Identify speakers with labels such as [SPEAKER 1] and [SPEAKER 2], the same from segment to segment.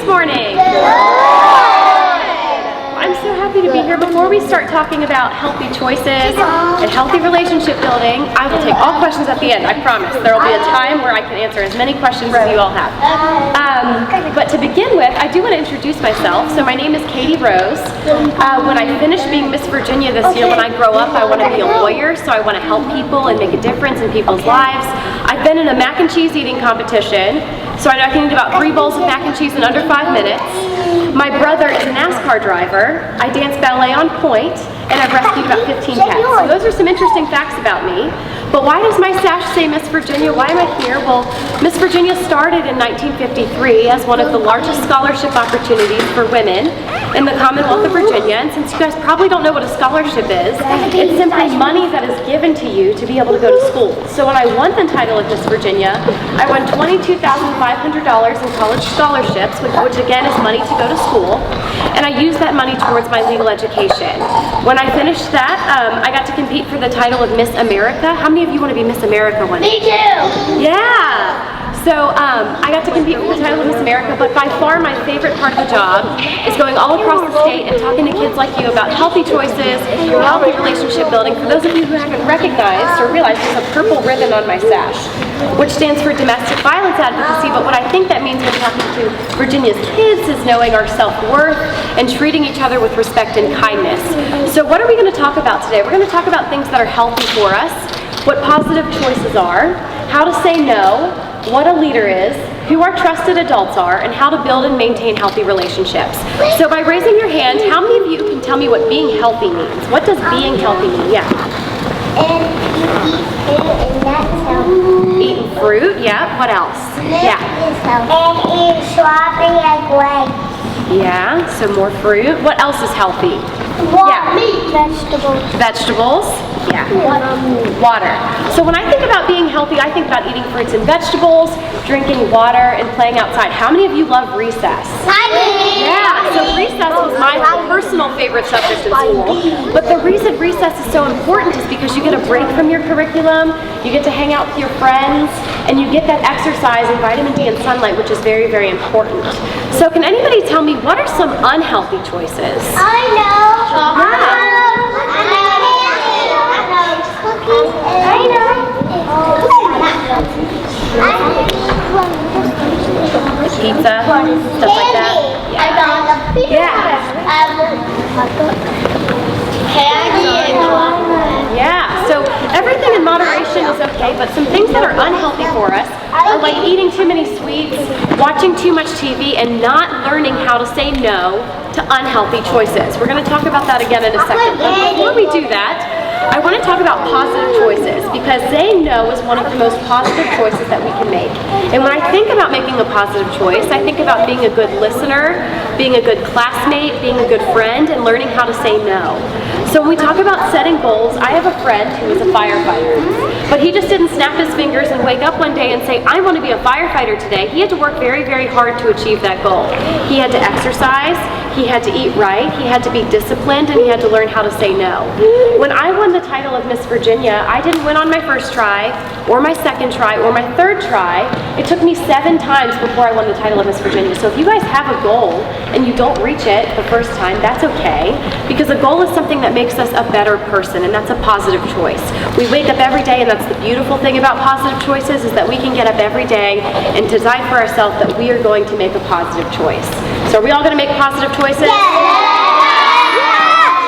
[SPEAKER 1] morning? I'm so happy to be here. Before we start talking about healthy choices and healthy relationship building, I will take all questions at the end, I promise. There will be a time where I can answer as many questions as you all have. But to begin with, I do want to introduce myself. So my name is Katie Rose. When I finish being Miss Virginia this year, when I grow up, I want to be a lawyer, so I want to help people and make a difference in people's lives. I've been in a mac and cheese eating competition, so I know I can eat about 3 bowls of mac and cheese in under 5 minutes. My brother is a NASCAR driver. I dance ballet on point, and I've rescued about 15 cats. So those are some interesting facts about me. But why does my sash say Miss Virginia? Why am I here? Well, Miss Virginia started in 1953 as one of the largest scholarship opportunities for women in the Commonwealth of Virginia. And since you guys probably don't know what a scholarship is, it's simply money that is given to you to be able to go to school. So when I won the title of Miss Virginia, I won $22,500 in college scholarships, which again is money to go to school. And I used that money towards my legal education. When I finished that, I got to compete for the title of Miss America. How many of you want to be Miss America one day?
[SPEAKER 2] Me too!
[SPEAKER 1] Yeah! So I got to compete for the title of Miss America, but by far my favorite part of the job is going all across the state and talking to kids like you about healthy choices, healthy relationship building. For those of you who haven't recognized or realized, there's a purple ribbon on my sash, which stands for domestic violence advocacy, but what I think that means when talking to Virginia's kids is knowing our self-worth and treating each other with respect and kindness. So what are we going to talk about today? We're going to talk about things that are healthy for us, what positive choices are, how to say no, what a leader is, who our trusted adults are, and how to build and maintain healthy relationships. So by raising your hand, how many of you can tell me what being healthy means? What does being healthy mean? Yeah.
[SPEAKER 2] And you eat fruit, and that's healthy.
[SPEAKER 1] Eating fruit, yeah. What else? Yeah.
[SPEAKER 2] And eat strawberry and grapes.
[SPEAKER 1] Yeah, so more fruit. What else is healthy?
[SPEAKER 2] Meat. Vegetables.
[SPEAKER 1] Vegetables. Yeah. Water. So when I think about being healthy, I think about eating fruits and vegetables, drinking water, and playing outside. How many of you love recess?
[SPEAKER 2] I do.
[SPEAKER 1] Yeah, so recess was my personal favorite subject in school. But the reason recess is so important is because you get a break from your curriculum, you get to hang out with your friends, and you get that exercise and vitamin D and sunlight, which is very, very important. So can anybody tell me, what are some unhealthy choices?
[SPEAKER 2] I know.
[SPEAKER 1] Pizza, stuff like that. Yeah, so everything in moderation is okay, but some things that are unhealthy for us are like eating too many sweets, watching too much TV, and not learning how to say no to unhealthy choices. We're going to talk about that again in a second. But before we do that, I want to talk about positive choices, because saying no is one of the most positive choices that we can make. And when I think about making a positive choice, I think about being a good listener, being a good classmate, being a good friend, and learning how to say no. So when we talk about setting goals, I have a friend who is a firefighter, but he just didn't snap his fingers and wake up one day and say, I want to be a firefighter today. He had to work very, very hard to achieve that goal. He had to exercise, he had to eat right, he had to be disciplined, and he had to learn how to say no. When I won the title of Miss Virginia, I didn't win on my first try, or my second try, or my third try. It took me 7 times before I won the title of Miss Virginia. So if you guys have a goal and you don't reach it the first time, that's okay, because a goal is something that makes us a better person, and that's a positive choice. We wake up every day, and that's the beautiful thing about positive choices, is that we can get up every day and decide for ourselves that we are going to make a positive choice. So are we all going to make positive choices?
[SPEAKER 2] Yeah.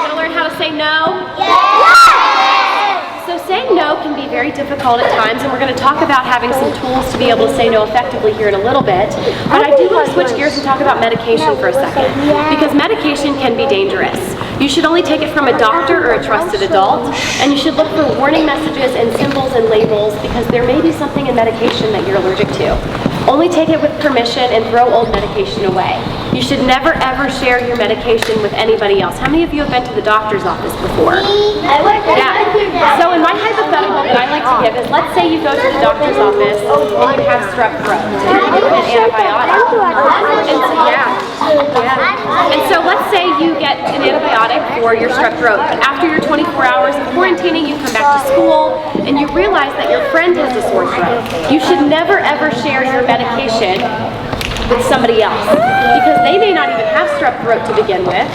[SPEAKER 1] Going to learn how to say no?
[SPEAKER 2] Yeah.
[SPEAKER 1] So saying no can be very difficult at times, and we're going to talk about having some tools to be able to say no effectively here in a little bit. But I do want to switch gears and talk about medication for a second, because medication can be dangerous. You should only take it from a doctor or a trusted adult, and you should look for warning messages and symbols and labels, because there may be something in medication that you're allergic to. Only take it with permission and throw old medication away. You should never ever share your medication with anybody else. How many of you have been to the doctor's office before? Yeah. So in my hypothetical that I like to give is, let's say you go to the doctor's office and you have strep throat and you get an antibiotic. And so let's say you get an antibiotic for your strep throat, but after your 24 hours of quarantining, you come back to school and you realize that your friend has a sore throat. You should never ever share your medication with somebody else because they may not even have strep throat to begin with.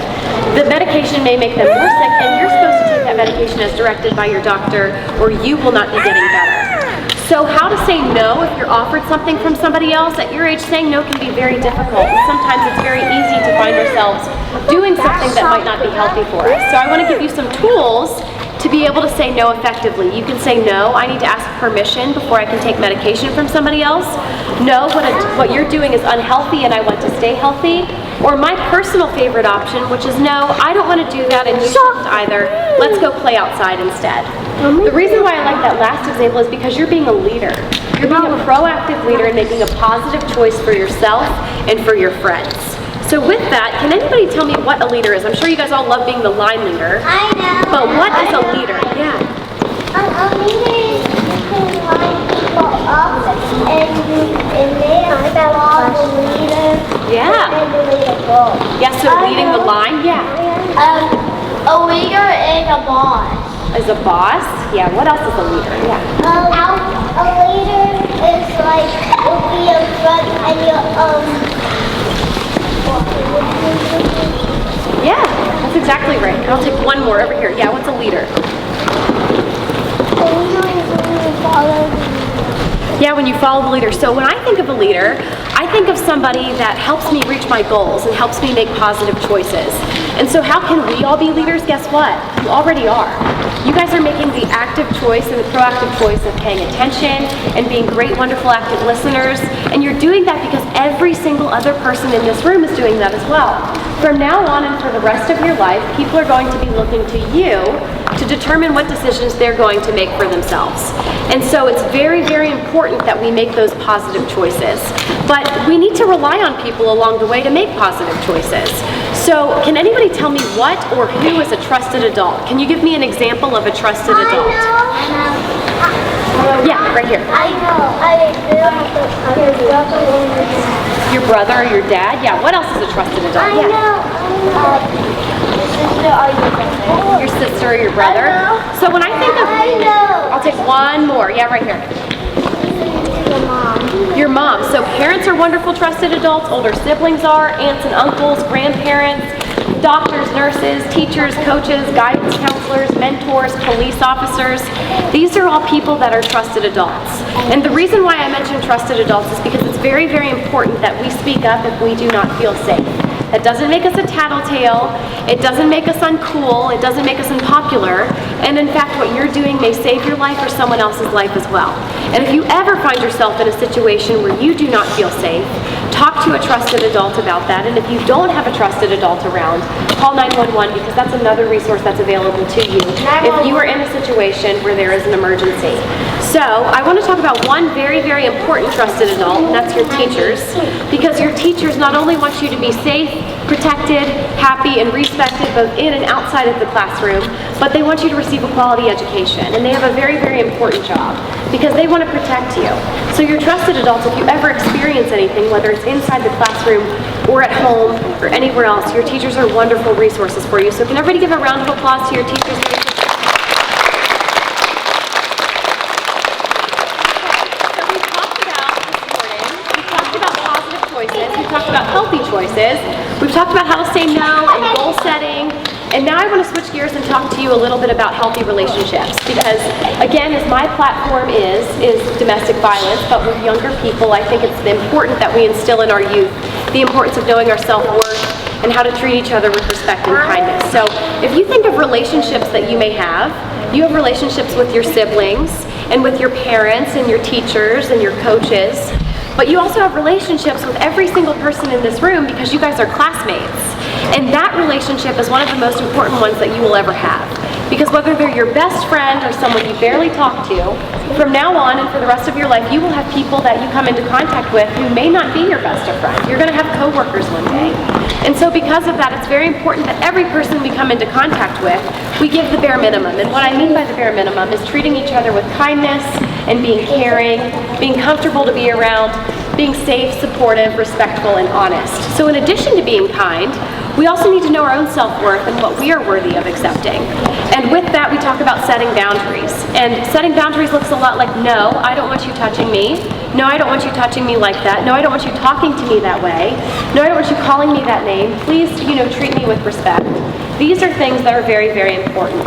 [SPEAKER 1] The medication may make them more sick, and you're supposed to take that medication as directed by your doctor, or you will not be getting better. So how to say no if you're offered something from somebody else? At your age, saying no can be very difficult. Sometimes it's very easy to find ourselves doing something that might not be healthy for us. So I want to give you some tools to be able to say no effectively. You can say, no, I need to ask permission before I can take medication from somebody else. No, what you're doing is unhealthy and I want to stay healthy. Or my personal favorite option, which is, no, I don't want to do that and you shouldn't either. Let's go play outside instead. The reason why I like that last example is because you're being a leader. You're being a proactive leader and making a positive choice for yourself and for your friends. So with that, can anybody tell me what a leader is? I'm sure you guys all love being the line leader.
[SPEAKER 2] I know.
[SPEAKER 1] But what is a leader? Yeah.
[SPEAKER 2] A leader is you can line people up and they follow the leader.
[SPEAKER 1] Yeah.
[SPEAKER 2] And the leader goes.
[SPEAKER 1] Yeah, so leading the line? Yeah.
[SPEAKER 2] A leader is a boss.
[SPEAKER 1] Is a boss? Yeah, what else is a leader? Yeah.
[SPEAKER 2] A leader is like, will be a friend and
[SPEAKER 1] Yeah, that's exactly right. And I'll take one more over here. Yeah, what's a leader?
[SPEAKER 2] a leader is when you follow the leader.
[SPEAKER 1] Yeah, when you follow the leader. So when I think of a leader, I think of somebody that helps me reach my goals and helps me make positive choices. And so how can we all be leaders? Guess what? You already are. You guys are making the active choice and the proactive choice of paying attention and being great, wonderful, active listeners. And you're doing that because every single other person in this room is doing that as well. From now on and for the rest of your life, people are going to be looking to you to determine what decisions they're going to make for themselves. And so it's very, very important that we make those positive choices. But we need to rely on people along the way to make positive choices. So can anybody tell me what or who is a trusted adult? Can you give me an example of a trusted adult? Yeah, right here.
[SPEAKER 2] I know.
[SPEAKER 1] Your brother or your dad? Yeah, what else is a trusted adult?
[SPEAKER 2] I know.
[SPEAKER 1] Your sister or your brother? So when I think of...
[SPEAKER 2] I know.
[SPEAKER 1] I'll take one more. Yeah, right here.
[SPEAKER 2] Your mom.
[SPEAKER 1] Your mom. So parents are wonderful trusted adults, older siblings are, aunts and uncles, grandparents, doctors, nurses, teachers, coaches, guidance counselors, mentors, police officers. These are all people that are trusted adults. And the reason why I mention trusted adults is because it's very, very important that we speak up if we do not feel safe. That doesn't make us a tattletale, it doesn't make us uncool, it doesn't make us unpopular, and in fact what you're doing may save your life or someone else's life as well. And if you ever find yourself in a situation where you do not feel safe, talk to a trusted adult about that, and if you don't have a trusted adult around, call 911 because that's another resource that's available to you if you are in a situation where there is an emergency. So I want to talk about one very, very important trusted adult, and that's your teachers, because your teachers not only want you to be safe, protected, happy, and respected both in and outside of the classroom, but they want you to receive a quality education, and they have a very, very important job because they want to protect you. So your trusted adults, if you ever experience anything, whether it's inside the classroom or at home or anywhere else, your teachers are wonderful resources for you. So can everybody give a round of applause to your teachers? We've talked about healthy choices, we've talked about how to say no and goal setting, and now I want to switch gears and talk to you a little bit about healthy relationships because, again, as my platform is domestic violence, but with younger people, I think it's important that we instill in our youth the importance of knowing our self-worth and how to treat each other with respect and kindness. So if you think of relationships that you may have, you have relationships with your siblings and with your parents and your teachers and your coaches. But you also have relationships with every single person in this room because you guys are classmates. And that relationship is one of the most important ones that you will ever have. Because whether they're your best friend or someone you barely talk to, from now on and for the rest of your life, you will have people that you come into contact with who may not be your best of friends. You're going to have coworkers one day. And so because of that, it's very important that every person we come into contact with, we give the bare minimum. And what I mean by the bare minimum is treating each other with kindness and being caring, being comfortable to be around, being safe, supportive, respectful, and honest. So in addition to being kind, We also need to know our own self-worth and what we are worthy of accepting. And with that, we talk about setting boundaries. And setting boundaries looks a lot like, no, I don't want you touching me. No, I don't want you touching me like that. No, I don't want you talking to me that way. No, I don't want you calling me that name. Please, treat me with respect. These are things that are very, very important.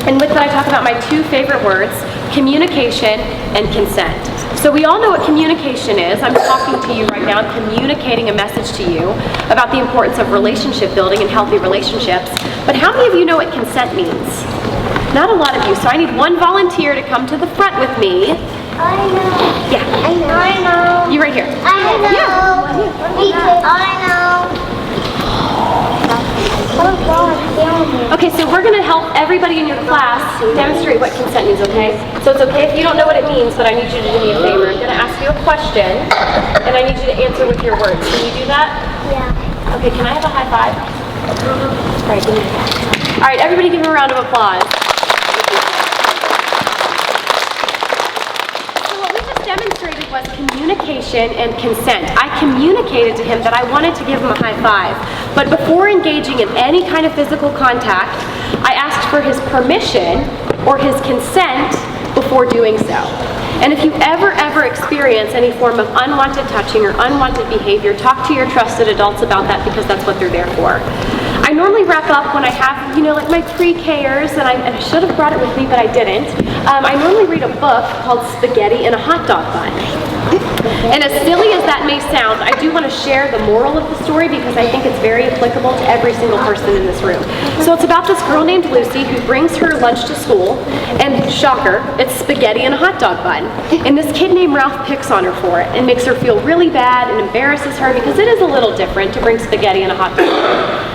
[SPEAKER 1] And with that, I talk about my two favorite words, communication and consent. So we all know what communication is. I'm talking to you right now, communicating a message to you about the importance of relationship building and healthy relationships. But how many of you know what consent means? Not a lot of you. So I need one volunteer to come to the front with me.
[SPEAKER 2] I know.
[SPEAKER 1] Yeah.
[SPEAKER 2] I know.
[SPEAKER 1] You right here.
[SPEAKER 2] I know.
[SPEAKER 1] Yeah.
[SPEAKER 2] Me too. I know. Oh God,
[SPEAKER 1] Okay, so we're going to help everybody in your class demonstrate what consent means, okay? So it's okay if you don't know what it means, but I need you to do me a favor. I'm going to ask you a question, and I need you to answer with your words. Can you do that?
[SPEAKER 2] Yeah.
[SPEAKER 1] Okay, can I have a high five? All right, give me a high. All right, everybody give him a round of applause. So what we just demonstrated was communication and consent. I communicated to him that I wanted to give him a high five, but before engaging in any kind of physical contact, I asked for his permission or his consent before doing so. And if you ever experience any form of unwanted touching or unwanted behavior, talk to your trusted adults about that, because that's what they're there for. I normally wrap up when I have, like my pre-Kers, and I should have brought it with me, but I didn't. I normally read a book called Spaghetti in a Hot Dog Bun. And as silly as that may sound, I do want to share the moral of the story because I think it's very applicable to every single person in this room. So it's about this girl named Lucy who brings her lunch to school, and shocker, it's spaghetti in a hot dog bun. And this kid named Ralph picks on her for it and makes her feel really bad and embarrasses her because it is a little different to bring spaghetti in a hot dog bun.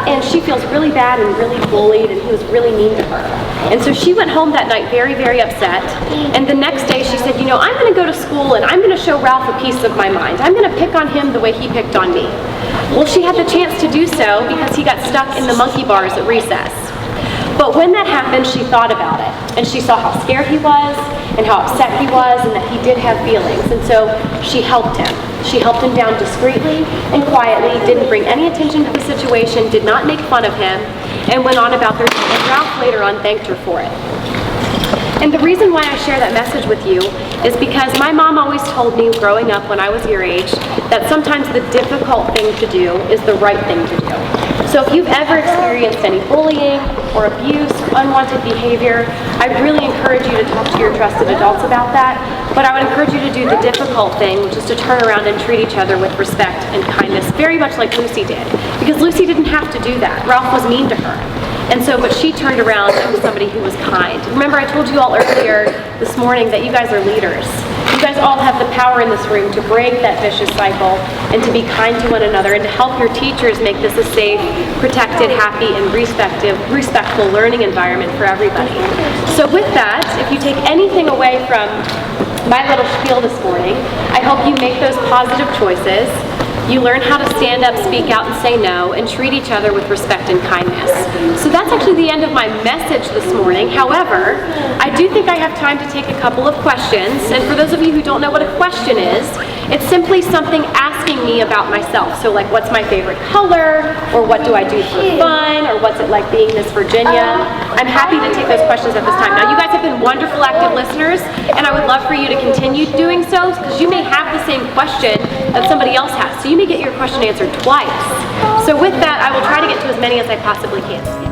[SPEAKER 1] And she feels really bad and really bullied, and he was really mean to her. And so she went home that night very, very upset. And the next day she said, I'm going to go to school and I'm going to show Ralph a piece of my mind. I'm going to pick on him the way he picked on me. Well, she had the chance to do so because he got stuck in the monkey bars at recess. But when that happened, she thought about it, and she saw how scared he was and how upset he was and that he did have feelings. And so she helped him. She helped him down discreetly and quietly, didn't bring any attention to the situation, did not make fun of him, and went on about their day. And Ralph later on thanked her for it. And the reason why I share that message with you is because my mom always told me growing up when I was your age that sometimes the difficult thing to do is the right thing to do. So if you've ever experienced any bullying or abuse or unwanted behavior, I really encourage you to talk to your trusted adults about that. But I would encourage you to do the difficult thing, which is to turn around and treat each other with respect and kindness, very much like Lucy did. Because Lucy didn't have to do that. Ralph was mean to her. And so, but she turned around and was somebody who was kind. Remember, I told you all earlier this morning that you guys are leaders. You guys all have the power in this room to break that vicious cycle and to be kind to one another and to help your teachers make this a safe, protected, happy, and respectful learning environment for everybody. So with that, if you take anything away from my little spiel this morning, I hope you make those positive choices. You learn how to stand up, speak out, and say no, and treat each other with respect and kindness. So that's actually the end of my message this morning. However, I do think I have time to take a couple of questions. And for those of you who don't know what a question is, it's simply something asking me about myself. So like, what's my favorite color? Or what do I do for fun? Or what's it like being Miss Virginia? I'm happy to take those questions at this time. Now, you guys have been wonderful active listeners, and I would love for you to continue doing so, because you may have the same question that somebody else has. So you may get your question answered twice. So with that, I will try to get to as many as I possibly can.